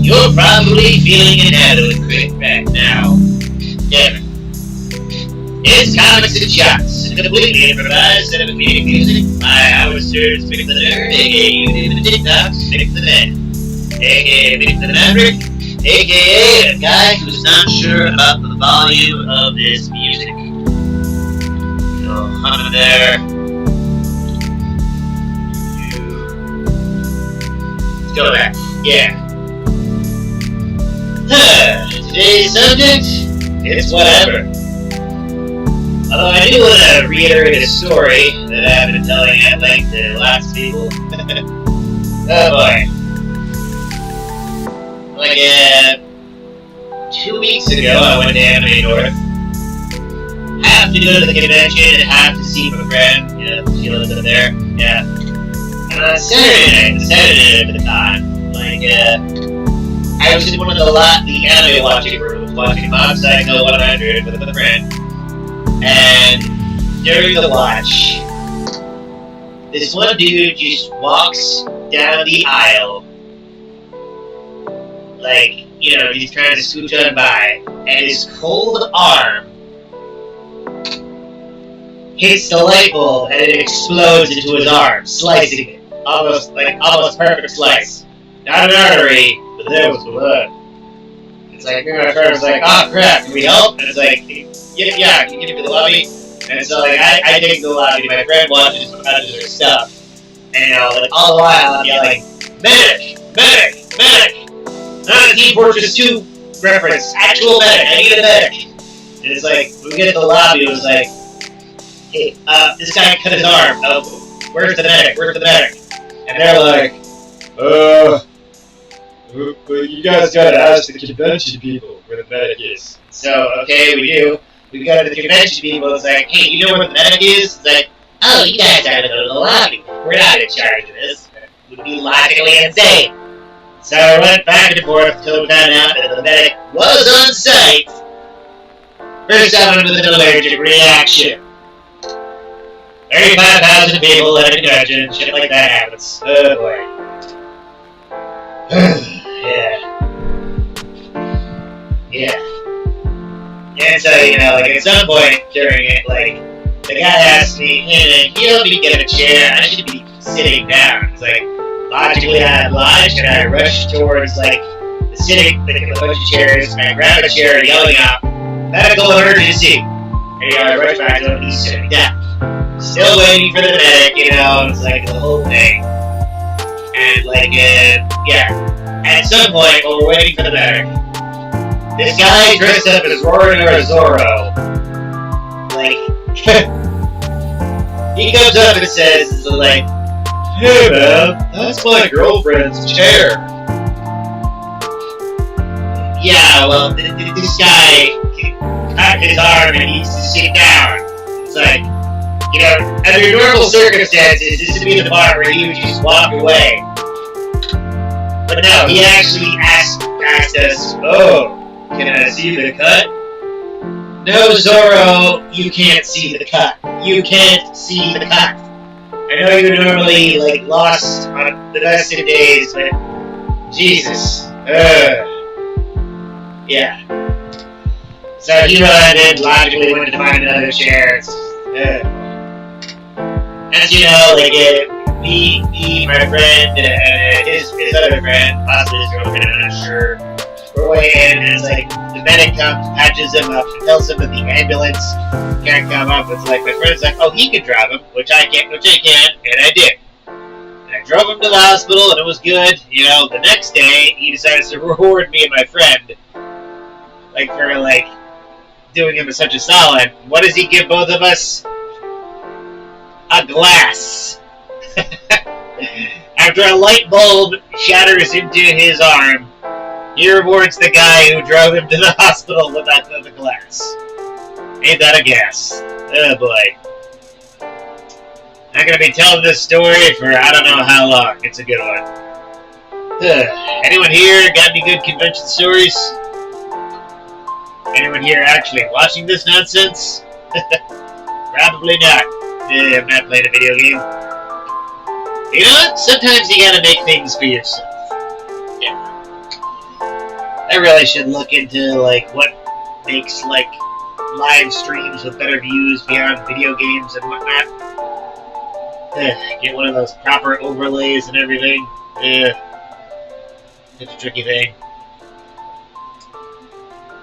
You're probably feeling inadequate right now. Devin. It's comics and shots. Completely improvised set of comedic music. My Howard-Stern Spick the Nerd, aka YouTube and TikTok, Spick the Man, aka Spick the Maverick, aka a guy who's not sure about the volume of this music. So, under there. Let's go back. Yeah. Today's subject is whatever. Although I do want to reiterate a story that I've been telling at length to lots of people. Oh boy. Like, 2 weeks ago, I went to Anime North. Have to go to the convention and have to see my friend. You know, she lives up there. Yeah. And on Saturday at the time, like, I was in one of the anime watching rooms watching Mob Psycho 100 with a friend. And during the watch, this one dude just walks down the aisle, like, you know, he's trying to scooch on by, and his cold arm hits the light bulb and it explodes into his arm, slicing it. Almost perfect slice. Not an artery, but there was blood. It's like, me and my friend was like, oh crap, can we help? And it's like, yeah, can you get me to the lobby? And so, like, I take to the lobby, my friend watches her stuff. And, you know, like, all the while, I'm yelling, medic! Medic! Medic! Not a Team Fortress 2 reference, actual medic, I need a medic! And it's like, when we get to the lobby, it was like, hey, this guy cut his arm, where's the medic? Where's the medic? And they're like, you guys gotta ask the convention people where the medic is. So, okay, we do. We go to the convention people, it's like, hey, you know where the medic is? It's like, oh, you guys gotta go to the lobby. We're not in charge of this. It would be logically insane. So I went back and forth until we found out that the medic was on site for someone with an allergic reaction. 35,000 people at a convention, shit like that happens. Oh boy. Yeah. And so, you know, like, at some point during it, like, the guy asked me, hey, man, can you help me get a chair? I should be sitting down. It's like, logically I obliged, and I rushed towards, like, the sitting, like, a bunch of chairs, and I grabbed a chair, yelling out, medical emergency! And, you know, I rushed back to him, he's sitting down. Still waiting for the medic, you know, it's like the whole thing. And, like, yeah. At some point, while we're waiting for the medic, this guy dressed up as Zorro, like, he comes up and says, like, hey man, that's my girlfriend's chair. Yeah, well, this guy cut his arm and needs to sit down. It's like, you know, under normal circumstances, this would be the part where he would just walk away. But no, he actually asked us, oh, can I see the cut? No, Zorro, you can't see the cut. You can't see the cut. I know you're normally, like, lost on the best of days, but Jesus. Yeah. So he and logically went to find another chair. As you know, like, me, my friend, his other friend, possibly his girlfriend, I'm not sure, we're way in, and it's like, the medic comes, patches him up, and tells him that the ambulance can't come up. It's like, my friend's like, oh, he can drive him, which I can, and I did. And I drove him to the hospital, and it was good. You know, the next day, he decides to reward me and my friend, like, for, like, doing him such a solid. What does he give both of us? A glass. After a light bulb shatters into his arm, he rewards the guy who drove him to the hospital with the glass. Ain't that a gas? Oh boy. I'm gonna be telling this story for I don't know how long. It's a good one. Anyone here got any good convention stories? Anyone here actually watching this nonsense? Probably not. I'm not playing a video game. You know what? Sometimes you gotta make things for yourself. Yeah. I really should look into, like, what makes, like, live streams with better views beyond video games and whatnot. Get one of those proper overlays and everything. It's a tricky thing.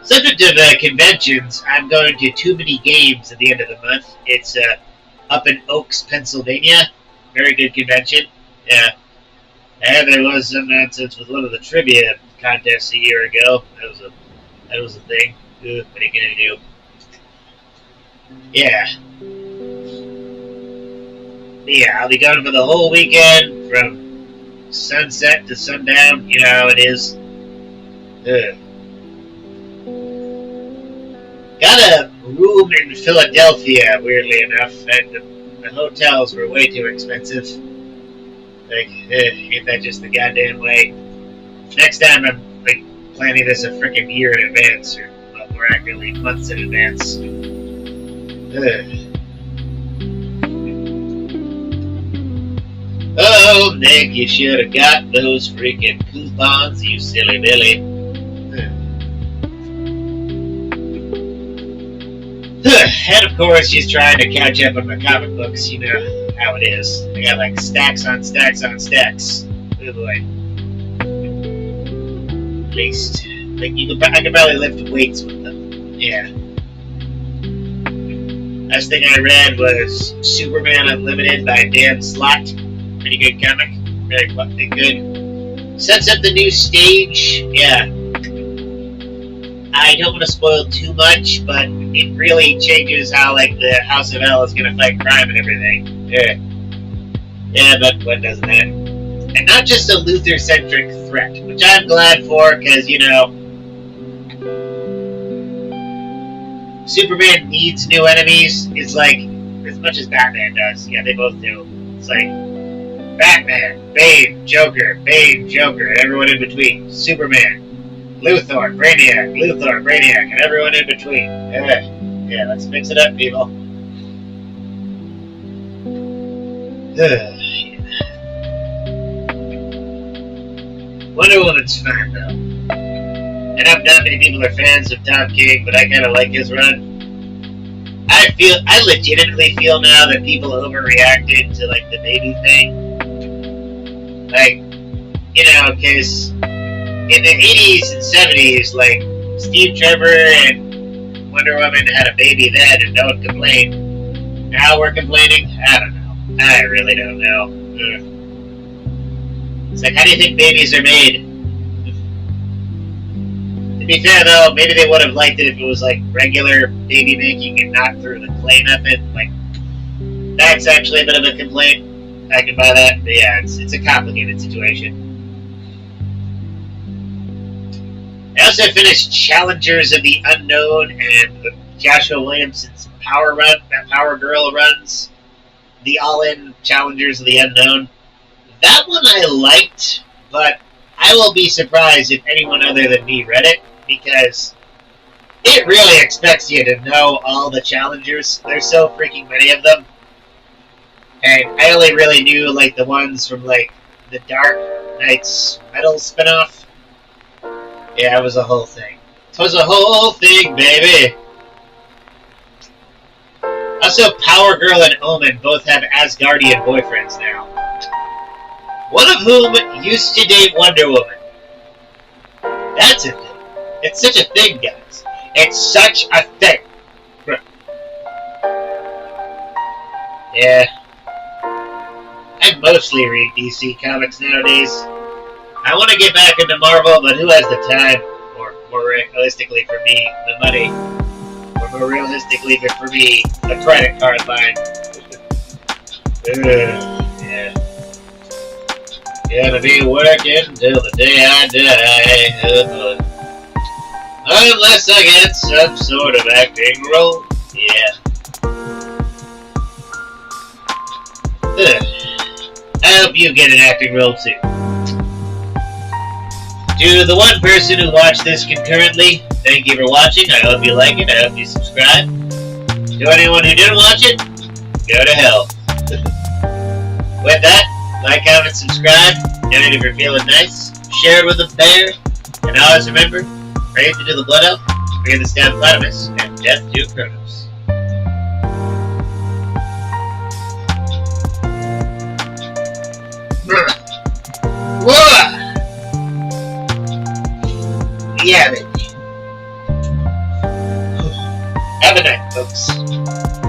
Subject of conventions, I'm going to Too Many Games at the end of the month. It's up in Oaks, Pennsylvania. Very good convention. Yeah. And there was some nonsense with one of the trivia contests a year ago. That was a thing. What are you gonna do? Yeah. Yeah, I'll be gone for the whole weekend from sunset to sundown. You know how it is. Got a room in Philadelphia, weirdly enough, and the hotels were way too expensive. Like, ain't that just the goddamn way? Next time I'm, like, planning this a freaking year in advance, or, well, more accurately, months in advance. Oh, Nick, you should have got those freaking coupons, you silly Billy. And of course, she's trying to catch up on my comic books. You know how it is. I got like stacks on stacks on stacks. Oh boy. At least, like, I could probably lift weights with them. Yeah. Last thing I read was Superman Unlimited by Dan Slott. Pretty good comic. Very fucking good. Sets up the new stage. Yeah. I don't want to spoil too much, but it really changes how, like, the House of L is going to fight crime and everything. Yeah. Yeah, but what doesn't that? And not just a Luthor-centric threat, which I'm glad for, because, you know, Superman needs new enemies. It's like, as much as Batman does. Yeah, they both do. It's like, Batman, Bane, Joker, and everyone in between. Superman, Luthor, Brainiac, and everyone in between. Yeah, let's mix it up, people. Wonder Woman's fine, though. And not many people are fans of Tom King, but I kind of like his run. I legitimately feel now that people overreacted to, like, the baby thing. Like, you know, because in the 80s and 70s, like, Steve Trevor and Wonder Woman had a baby then and no one complained. Now we're complaining? I don't know. I really don't know. It's like, how do you think babies are made? To be fair, though, maybe they would have liked it if it was, like, regular baby making and not through the clay method. Like, that's actually a bit of a complaint. I can buy that. But yeah, it's a complicated situation. I also finished Challengers of the Unknown and Joshua Williamson's Power Girl runs. The All-In Challengers of the Unknown. That one I liked, but I will be surprised if anyone other than me read it, because it really expects you to know all the challengers. There's so freaking many of them. And I only really knew, like, the ones from, like, the Dark Knights Metal spinoff. Yeah, it was a whole thing. It was a whole thing, baby! Also, Power Girl and Omen both have Asgardian boyfriends now. One of whom used to date Wonder Woman. That's a thing. It's such a thing, guys. It's such a thing. Yeah. I mostly read DC comics nowadays. I want to get back into Marvel, but who has the time? Or more realistically for me, the money. Or more realistically for me, the credit card line. Yeah. Gonna be working till the day I die. Unless I get some sort of acting role. Yeah. I hope you get an acting role too. To the one person who watched this concurrently, thank you for watching. I hope you like it. I hope you subscribe. To anyone who didn't watch it, go to hell. With that, Like, comment, subscribe. Donate if you're feeling nice. Share it with a bear. And always remember, pray to do the blood elf, fear the stamp Platypus, and death to Kronos. Whoa! Yeah, baby. Have a night, folks.